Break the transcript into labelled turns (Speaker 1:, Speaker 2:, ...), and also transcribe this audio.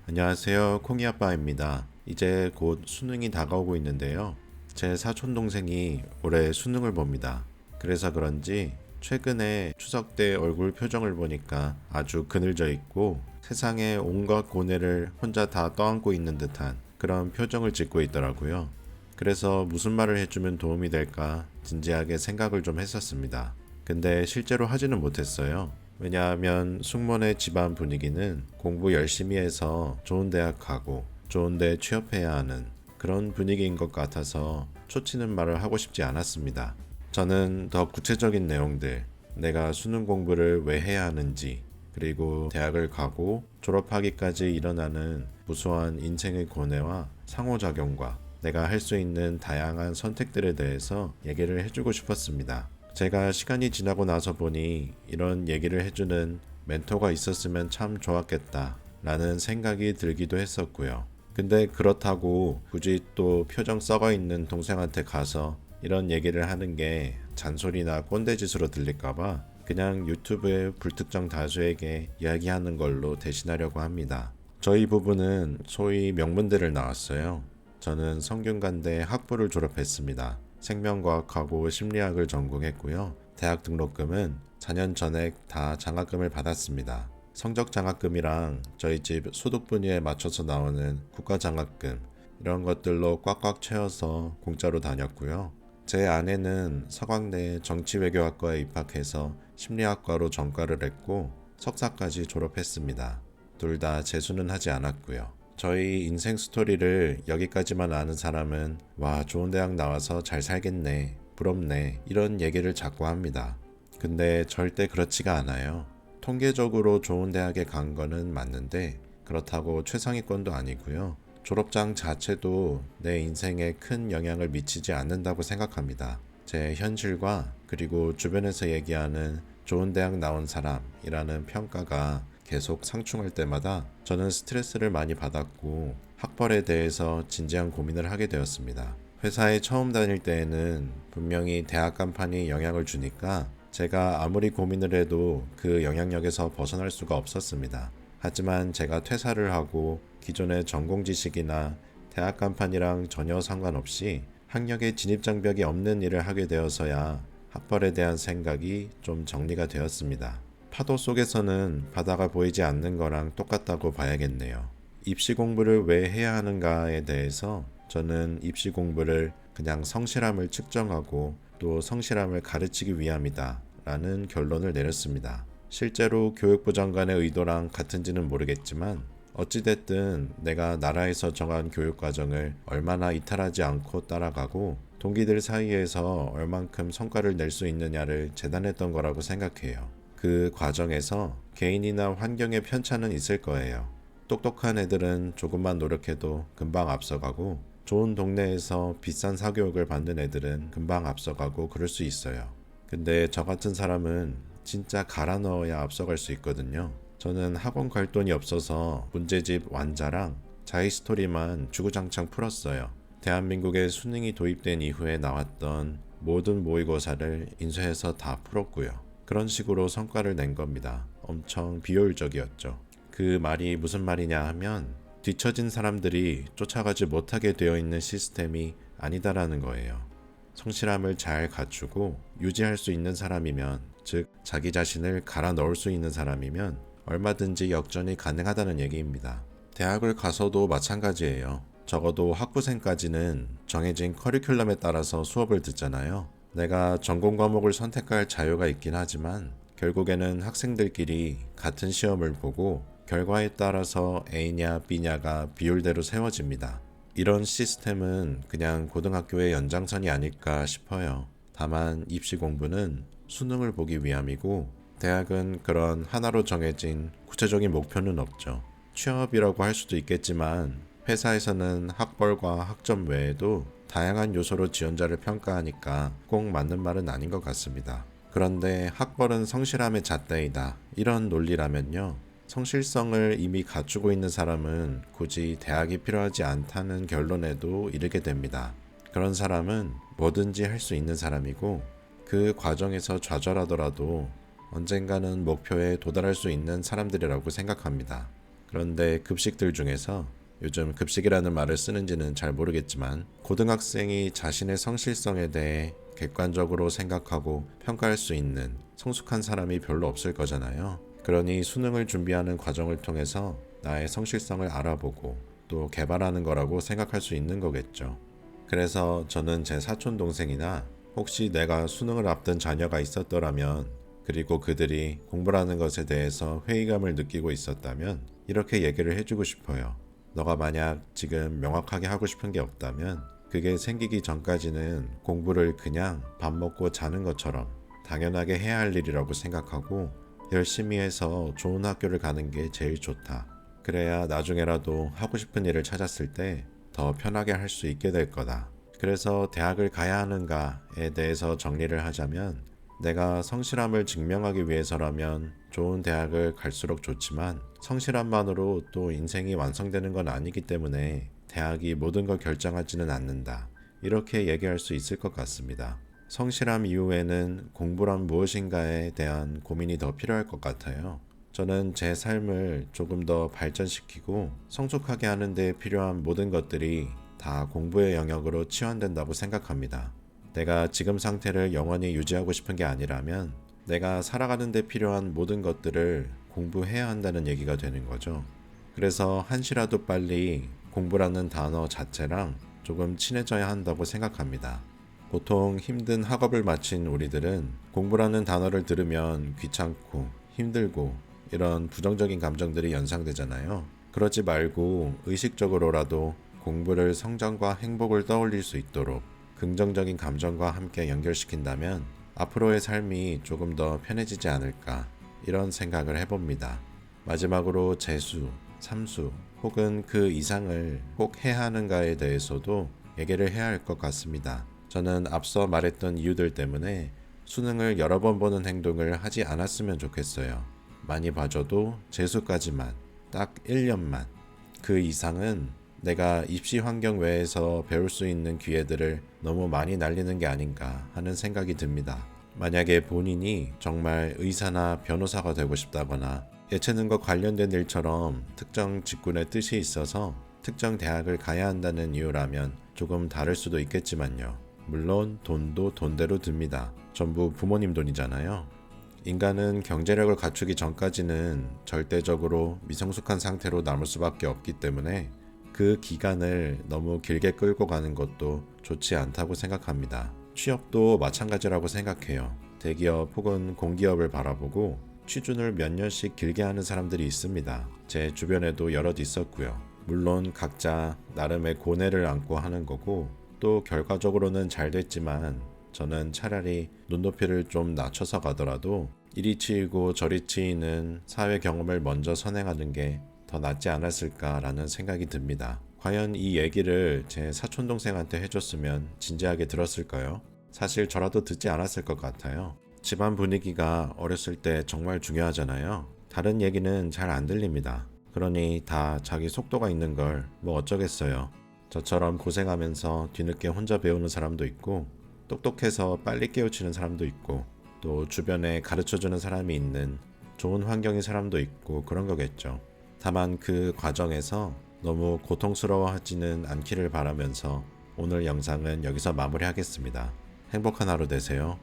Speaker 1: 안녕하세요. 콩이아빠입니다. 이제 곧 수능이 다가오고 있는데요. 제 사촌 동생이 올해 수능을 봅니다. 그래서 그런지 최근에 추석 때 얼굴 표정을 보니까 아주 그늘져 있고 세상의 온갖 고뇌를 혼자 다 떠안고 있는 듯한 그런 표정을 짓고 있더라고요. 그래서 무슨 말을 해주면 도움이 될까 진지하게 생각을 좀 했었습니다. 근데 실제로 하지는 못했어요. 왜냐하면 숙모네 집안 분위기는 공부 열심히 해서 좋은 대학 가고 좋은 데 취업해야 하는 그런 분위기인 것 같아서 초치는 말을 하고 싶지 않았습니다. 저는 더 구체적인 내용들, 내가 수능 공부를 왜 해야 하는지, 그리고 대학을 가고 졸업하기까지 일어나는 무수한 인생의 고뇌와 상호작용과 내가 할 수 있는 다양한 선택들에 대해서 얘기를 해주고 싶었습니다. 제가 시간이 지나고 나서 보니 이런 얘기를 해주는 멘토가 있었으면 참 좋았겠다 라는 생각이 들기도 했었고요. 근데 그렇다고 굳이 또 표정 썩어 있는 동생한테 가서 이런 얘기를 하는 게 잔소리나 꼰대짓으로 들릴까봐 그냥 유튜브에 불특정 다수에게 이야기하는 걸로 대신하려고 합니다. 저희 부부는 소위 명문대를 나왔어요. 저는 성균관대 학부를 졸업했습니다. 생명과학하고 심리학을 전공했고요. 대학 등록금은 4년 전에 다 장학금을 받았습니다. 성적 장학금이랑 저희 집 소득 분위에 맞춰서 나오는 국가 장학금 이런 것들로 꽉꽉 채워서 공짜로 다녔고요. 제 아내는 서강대 정치외교학과에 입학해서 심리학과로 전과를 했고 석사까지 졸업했습니다. 둘 다 재수는 하지 않았고요. 저희 인생 스토리를 여기까지만 아는 사람은 와, 좋은 대학 나와서 잘 살겠네, 부럽네 이런 얘기를 자꾸 합니다. 근데 절대 그렇지가 않아요. 통계적으로 좋은 대학에 간 거는 맞는데 그렇다고 최상위권도 아니고요. 졸업장 자체도 내 인생에 큰 영향을 미치지 않는다고 생각합니다. 제 현실과 그리고 주변에서 얘기하는 좋은 대학 나온 사람이라는 평가가 계속 상충할 때마다 저는 스트레스를 많이 받았고 학벌에 대해서 진지한 고민을 하게 되었습니다. 회사에 처음 다닐 때에는 분명히 대학 간판이 영향을 주니까 제가 아무리 고민을 해도 그 영향력에서 벗어날 수가 없었습니다. 하지만 제가 퇴사를 하고 기존의 전공 지식이나 대학 간판이랑 전혀 상관없이 학력에 진입장벽이 없는 일을 하게 되어서야 학벌에 대한 생각이 좀 정리가 되었습니다. 파도 속에서는 바다가 보이지 않는 거랑 똑같다고 봐야겠네요. 입시 공부를 왜 해야 하는가에 대해서 저는 입시 공부를 그냥 성실함을 측정하고 또 성실함을 가르치기 위함이다 라는 결론을 내렸습니다. 실제로 교육부 장관의 의도랑 같은지는 모르겠지만 어찌됐든 내가 나라에서 정한 교육과정을 얼마나 이탈하지 않고 따라가고 동기들 사이에서 얼만큼 성과를 낼 수 있느냐를 재단했던 거라고 생각해요. 그 과정에서 개인이나 환경의 편차는 있을 거예요. 똑똑한 애들은 조금만 노력해도 금방 앞서가고 좋은 동네에서 비싼 사교육을 받는 애들은 금방 앞서가고 그럴 수 있어요. 근데 저 같은 사람은 진짜 갈아 넣어야 앞서갈 수 있거든요. 저는 학원 갈 돈이 없어서 문제집 완자랑 자히스토리만 주구장창 풀었어요. 대한민국에 수능이 도입된 이후에 나왔던 모든 모의고사를 인쇄해서 다 풀었고요. 그런 식으로 성과를 낸 겁니다. 엄청 비효율적이었죠. 그 말이 무슨 말이냐 하면 뒤처진 사람들이 쫓아가지 못하게 되어 있는 시스템이 아니다라는 거예요. 성실함을 잘 갖추고 유지할 수 있는 사람이면, 즉 자기 자신을 갈아 넣을 수 있는 사람이면 얼마든지 역전이 가능하다는 얘기입니다. 대학을 가서도 마찬가지예요. 적어도 학부생까지는 정해진 커리큘럼에 따라서 수업을 듣잖아요. 내가 전공 과목을 선택할 자유가 있긴 하지만 결국에는 학생들끼리 같은 시험을 보고 결과에 따라서 A냐 B냐가 비율대로 세워집니다. 이런 시스템은 그냥 고등학교의 연장선이 아닐까 싶어요. 다만 입시 공부는 수능을 보기 위함이고 대학은 그런 하나로 정해진 구체적인 목표는 없죠. 취업이라고 할 수도 있겠지만 회사에서는 학벌과 학점 외에도 다양한 요소로 지원자를 평가하니까 꼭 맞는 말은 아닌 것 같습니다. 그런데 학벌은 성실함의 잣대이다, 이런 논리라면요. 성실성을 이미 갖추고 있는 사람은 굳이 대학이 필요하지 않다는 결론에도 이르게 됩니다. 그런 사람은 뭐든지 할 수 있는 사람이고 그 과정에서 좌절하더라도 언젠가는 목표에 도달할 수 있는 사람들이라고 생각합니다. 그런데 급식들 중에서 요즘 급식이라는 말을 쓰는지는 잘 모르겠지만 고등학생이 자신의 성실성에 대해 객관적으로 생각하고 평가할 수 있는 성숙한 사람이 별로 없을 거잖아요. 그러니 수능을 준비하는 과정을 통해서 나의 성실성을 알아보고 또 개발하는 거라고 생각할 수 있는 거겠죠. 그래서 저는 제 사촌 동생이나 혹시 내가 수능을 앞둔 자녀가 있었더라면, 그리고 그들이 공부라는 것에 대해서 회의감을 느끼고 있었다면 이렇게 얘기를 해주고 싶어요. 너가 만약 지금 명확하게 하고 싶은 게 없다면 그게 생기기 전까지는 공부를 그냥 밥 먹고 자는 것처럼 당연하게 해야 할 일이라고 생각하고 열심히 해서 좋은 학교를 가는 게 제일 좋다. 그래야 나중에라도 하고 싶은 일을 찾았을 때 더 편하게 할 수 있게 될 거다. 그래서 대학을 가야 하는가에 대해서 정리를 하자면, 내가 성실함을 증명하기 위해서라면 좋은 대학을 갈수록 좋지만 성실함만으로 또 인생이 완성되는 건 아니기 때문에 대학이 모든 걸 결정하지는 않는다. 이렇게 얘기할 수 있을 것 같습니다. 성실함 이후에는 공부란 무엇인가에 대한 고민이 더 필요할 것 같아요. 저는 제 삶을 조금 더 발전시키고 성숙하게 하는 데 필요한 모든 것들이 다 공부의 영역으로 치환된다고 생각합니다. 내가 지금 상태를 영원히 유지하고 싶은 게 아니라면 내가 살아가는 데 필요한 모든 것들을 공부해야 한다는 얘기가 되는 거죠. 그래서 한시라도 빨리 공부라는 단어 자체랑 조금 친해져야 한다고 생각합니다. 보통 힘든 학업을 마친 우리들은 공부라는 단어를 들으면 귀찮고 힘들고 이런 부정적인 감정들이 연상되잖아요. 그러지 말고 의식적으로라도 공부를 성장과 행복을 떠올릴 수 있도록 긍정적인 감정과 함께 연결시킨다면 앞으로의 삶이 조금 더 편해지지 않을까, 이런 생각을 해봅니다. 마지막으로 재수, 삼수 혹은 그 이상을 꼭 해야 하는가에 대해서도 얘기를 해야 할 것 같습니다. 저는 앞서 말했던 이유들 때문에 수능을 여러 번 보는 행동을 하지 않았으면 좋겠어요. 많이 봐줘도 재수까지만, 딱 1년만. 그 이상은 내가 입시 환경 외에서 배울 수 있는 기회들을 너무 많이 날리는 게 아닌가 하는 생각이 듭니다. 만약에 본인이 정말 의사나 변호사가 되고 싶다거나 예체능과 관련된 일처럼 특정 직군의 뜻이 있어서 특정 대학을 가야 한다는 이유라면 조금 다를 수도 있겠지만요. 물론 돈도 돈대로 듭니다. 전부 부모님 돈이잖아요. 인간은 경제력을 갖추기 전까지는 절대적으로 미성숙한 상태로 남을 수밖에 없기 때문에 그 기간을 너무 길게 끌고 가는 것도 좋지 않다고 생각합니다. 취업도 마찬가지라고 생각해요. 대기업 혹은 공기업을 바라보고 취준을 몇 년씩 길게 하는 사람들이 있습니다. 제 주변에도 여럿 있었고요. 물론 각자 나름의 고뇌를 안고 하는 거고 또 결과적으로는 잘 됐지만 저는 차라리 눈높이를 좀 낮춰서 가더라도 이리 치이고 저리 치이는 사회 경험을 먼저 선행하는 게 더 낫지 않았을까라는 생각이 듭니다. 과연 이 얘기를 제 사촌동생한테 해줬으면 진지하게 들었을까요? 사실 저라도 듣지 않았을 것 같아요. 집안 분위기가 어렸을 때 정말 중요하잖아요. 다른 얘기는 잘 안 들립니다. 그러니 다 자기 속도가 있는 걸 뭐 어쩌겠어요. 저처럼 고생하면서 뒤늦게 혼자 배우는 사람도 있고 똑똑해서 빨리 깨우치는 사람도 있고 또 주변에 가르쳐주는 사람이 있는 좋은 환경인 사람도 있고 그런 거겠죠. 다만 그 과정에서 너무 고통스러워하지는 않기를 바라면서 오늘 영상은 여기서 마무리하겠습니다. 행복한 하루 되세요.